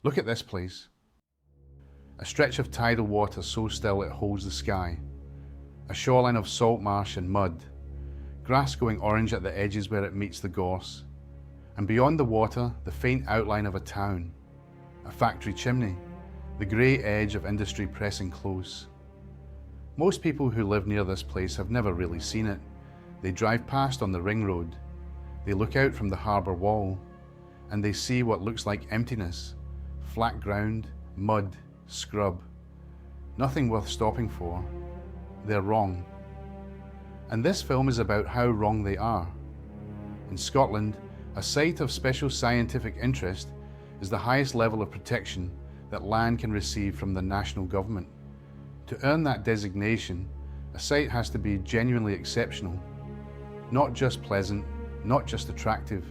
Look at this place. A stretch of tidal water so still it holds the sky. A shoreline of salt marsh and mud. Grass going orange at the edges where it meets the gorse. And beyond the water, the faint outline of a town. A factory chimney. The grey edge of industry pressing close. Most people who live near this place have never really seen it. They drive past on the ring road. They look out from the harbour wall. And they see what looks like emptiness. Flat ground, mud, scrub. Nothing worth stopping for. They're wrong. And this film is about how wrong they are. In Scotland, a site of special scientific interest is the highest level of protection that land can receive from the national government. To earn that designation, a site has to be genuinely exceptional. Not just pleasant, not just attractive.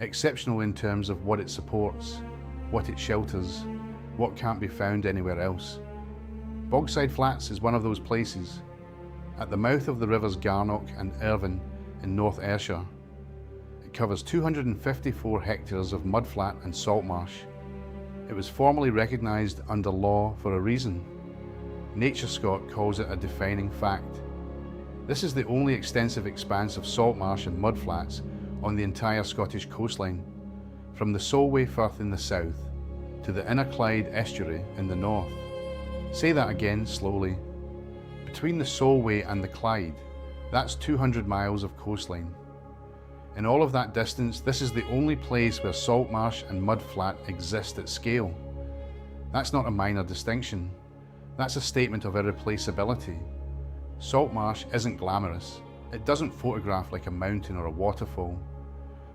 Exceptional in terms of what it supports, what it shelters, what can't be found anywhere else. Bogside Flats is one of those places, at the mouth of the rivers Garnock and Irvine in North Ayrshire. It covers 254 hectares of mudflat and saltmarsh. It was formally recognised under law for a reason. Nature Scot calls it a defining fact. This is the only extensive expanse of saltmarsh and mudflats on the entire Scottish coastline, from the Solway Firth in the south to the Inner Clyde Estuary in the north. Say that again slowly. Between the Solway and the Clyde, that's 200 miles of coastline. In all of that distance, this is the only place where saltmarsh and mudflat exist at scale. That's not a minor distinction. That's a statement of irreplaceability. Saltmarsh isn't glamorous. It doesn't photograph like a mountain or a waterfall.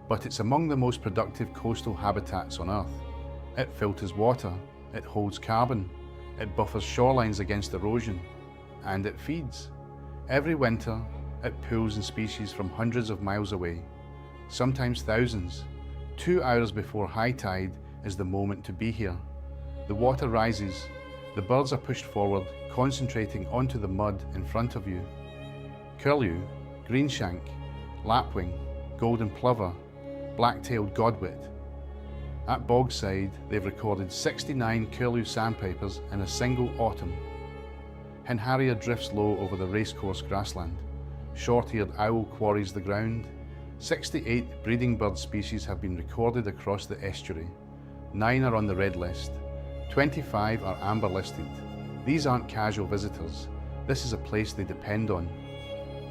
But it's among the most productive coastal habitats on Earth. It filters water, it holds carbon, it buffers shorelines against erosion, and it feeds. Every winter, it pulls in species from hundreds of miles away, sometimes thousands. 2 hours before high tide is the moment to be here. The water rises, the birds are pushed forward, concentrating onto the mud in front of you. Curlew, greenshank, lapwing, golden plover, black-tailed godwit. At Bogside, they've recorded 69 curlew sandpipers in a single autumn. Hen harrier drifts low over the racecourse grassland. Short-eared owl quarries the ground. 68 breeding bird species have been recorded across the estuary. 9 are on the red list. 25 are amber listed. These aren't casual visitors. This is a place they depend on.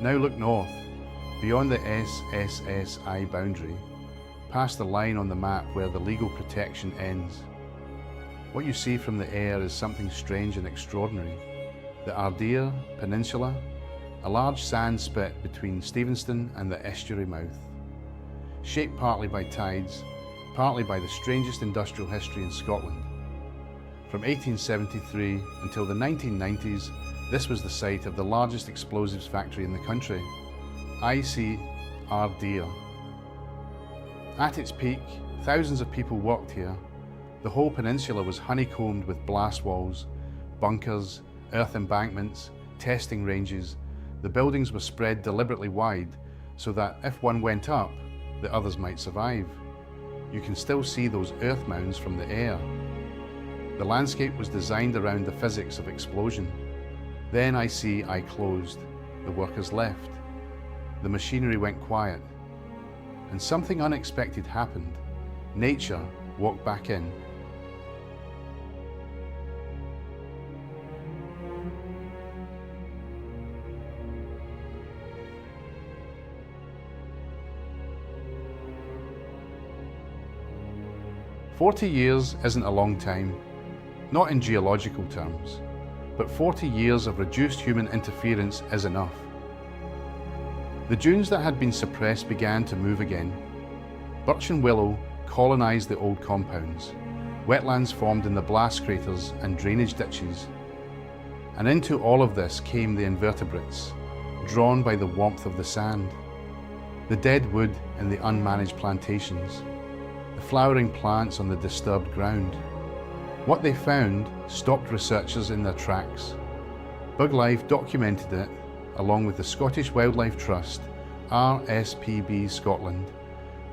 Now look north, beyond the SSSI boundary, past the line on the map where the legal protection ends. What you see from the air is something strange and extraordinary. The Ardeer Peninsula, a large sand spit between Stevenston and the estuary mouth. Shaped partly by tides, partly by the strangest industrial history in Scotland. From 1873 until the 1990s, this was the site of the largest explosives factory in the country, IC Ardeer. At its peak, thousands of people worked here. The whole peninsula was honeycombed with blast walls, bunkers, earth embankments, testing ranges. The buildings were spread deliberately wide so that if one went up, the others might survive. You can still see those earth mounds from the air. The landscape was designed around the physics of explosion. Then I closed. The workers left. The machinery went quiet. And something unexpected happened. Nature walked back in. "40 years isn't a long time, not in geological terms, but 40 years of reduced human interference is enough. The dunes that had been suppressed began to move again. Birch and willow colonised the old compounds. Wetlands formed in the blast craters and drainage ditches. And into all of this came the invertebrates, drawn by the warmth of the sand. The dead wood in the unmanaged plantations. The flowering plants on the disturbed ground. What they found stopped researchers in their tracks. Bug Life documented it, along with the Scottish Wildlife Trust, RSPB Scotland,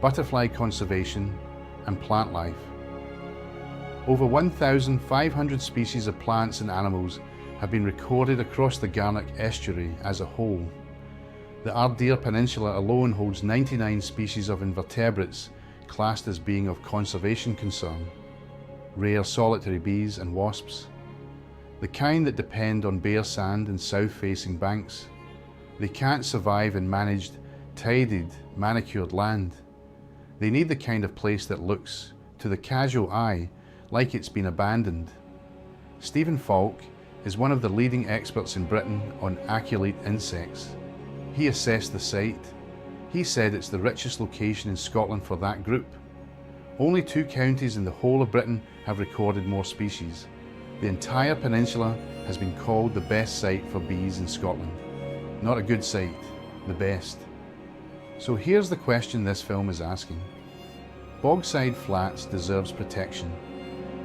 Butterfly Conservation and Plant Life. Over 1,500 species of plants and animals have been recorded across the Garnock Estuary as a whole. The Ardeer Peninsula alone holds 99 species of invertebrates classed as being of conservation concern, rare solitary bees and wasps, the kind that depend on bare sand and south-facing banks. They can't survive in managed, tidied, manicured land. They need the kind of place that looks, to the casual eye, like it's been abandoned. Stephen Falk is one of the leading experts in Britain on aculeate insects. He assessed the site. He said it's the richest location in Scotland for that group. Only 2 counties in the whole of Britain have recorded more species. The entire peninsula has been called the best site for bees in Scotland. Not a good site, the best. So here's the question this film is asking. Bogside Flats deserves protection.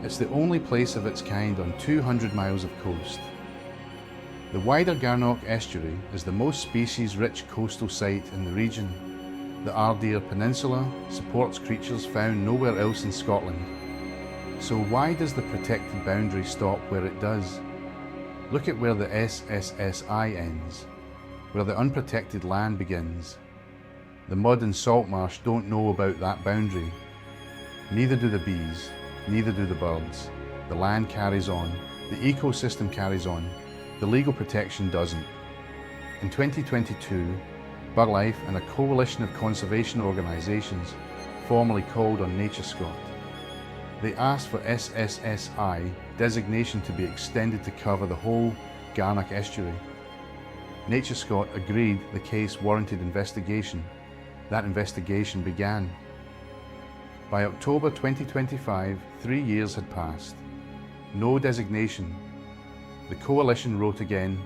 It's the only place of its kind on 200 miles of coast. The wider Garnock Estuary is the most species-rich coastal site in the region. The Ardeer Peninsula supports creatures found nowhere else in Scotland. So why does the protected boundary stop where it does? Look at where the SSSI ends, where the unprotected land begins. The mud and saltmarsh don't know about that boundary. Neither do the bees, neither do the birds. The land carries on, the ecosystem carries on, the legal protection doesn't. In 2022, BirdLife and a coalition of conservation organisations formally called on NatureScot. They asked for SSSI designation to be extended to cover the whole Garnock Estuary. NatureScot agreed the case warranted investigation. That investigation began. By October 2025, 3 years had passed. No designation. The coalition wrote again,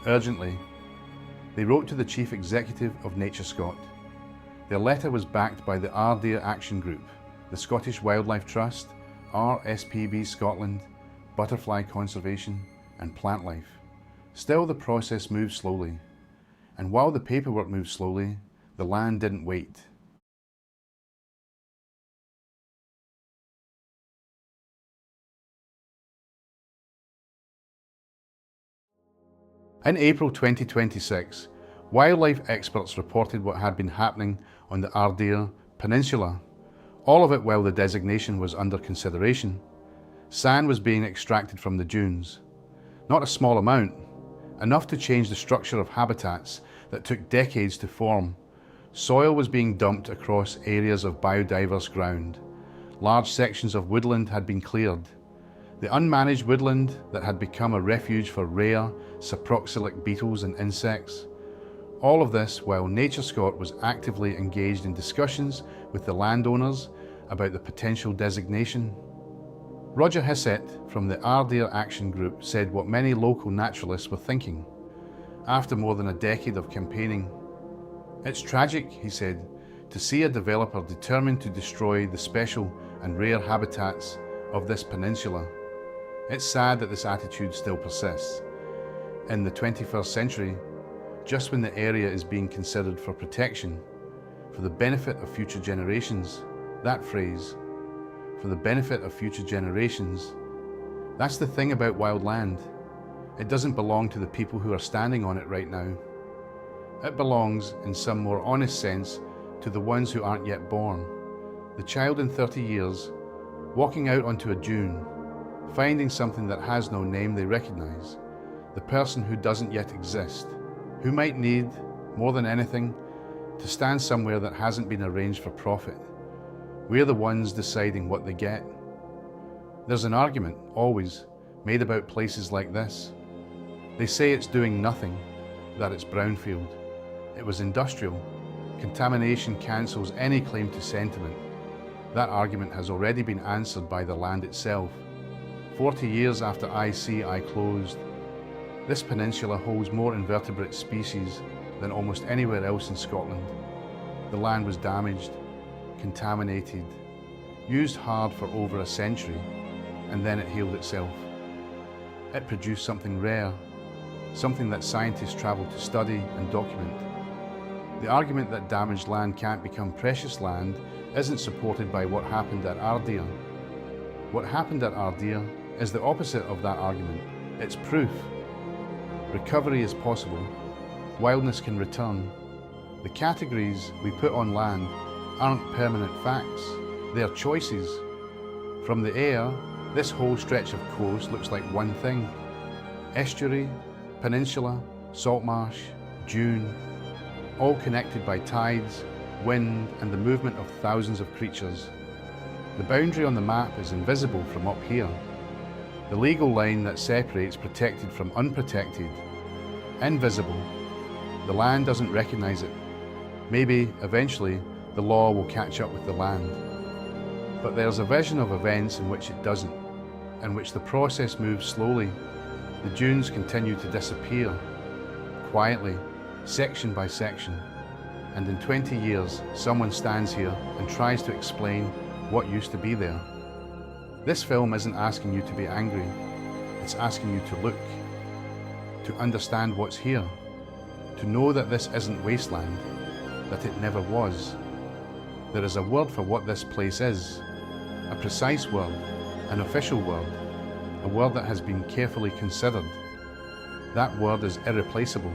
urgently. They wrote to the Chief Executive of NatureScot. Their letter was backed by the Ardeer Action Group, the Scottish Wildlife Trust, RSPB Scotland, Butterfly Conservation and Plant Life. Still, the process moved slowly. And while the paperwork moved slowly, the land didn't wait. In April 2026, wildlife experts reported what had been happening on the Ardeer Peninsula, all of it while the designation was under consideration. Sand was being extracted from the dunes. Not a small amount, enough to change the structure of habitats that took decades to form. Soil was being dumped across areas of biodiverse ground. Large sections of woodland had been cleared. The unmanaged woodland that had become a refuge for rare saproxylic beetles and insects. All of this while NatureScot was actively engaged in discussions with the landowners about the potential designation. Roger Hissett from the Ardeer Action Group said what many local naturalists were thinking after more than a decade of campaigning. It's tragic, he said, to see a developer determined to destroy the special and rare habitats of this peninsula. It's sad that this attitude still persists. In the 21st century, just when the area is being considered for protection, for the benefit of future generations, that phrase, for the benefit of future generations, that's the thing about wild land. It doesn't belong to the people who are standing on it right now. It belongs, in some more honest sense, to the ones who aren't yet born. The child in 30 years, walking out onto a dune, finding something that has no name they recognize. The person who doesn't yet exist, who might need, more than anything, to stand somewhere that hasn't been arranged for profit. We're the ones deciding what they get. There's an argument, always, made about places like this. They say it's doing nothing, that it's brownfield. It was industrial. Contamination cancels any claim to sentiment. That argument has already been answered by the land itself. 40 years after ICI closed, this peninsula holds more invertebrate species than almost anywhere else in Scotland. The land was damaged, contaminated, used hard for over a century, and then it healed itself. It produced something rare, something that scientists travel to study and document. The argument that damaged land can't become precious land isn't supported by what happened at Ardeer. What happened at Ardeer is the opposite of that argument. It's proof. Recovery is possible. Wildness can return. The categories we put on land aren't permanent facts. They are choices. From the air, this whole stretch of coast looks like one thing. Estuary, peninsula, saltmarsh, dune, all connected by tides, wind, and the movement of thousands of creatures. The boundary on the map is invisible from up here. The legal line that separates protected from unprotected, invisible. The land doesn't recognize it. Maybe, eventually, the law will catch up with the land. But there's a vision of events in which it doesn't, in which the process moves slowly. The dunes continue to disappear, quietly, section by section. And in 20 years, someone stands here and tries to explain what used to be there. This film isn't asking you to be angry. It's asking you to look, to understand what's here, to know that this isn't wasteland, that it never was. There is a word for what this place is, a precise word, an official word, a word that has been carefully considered. That word is irreplaceable.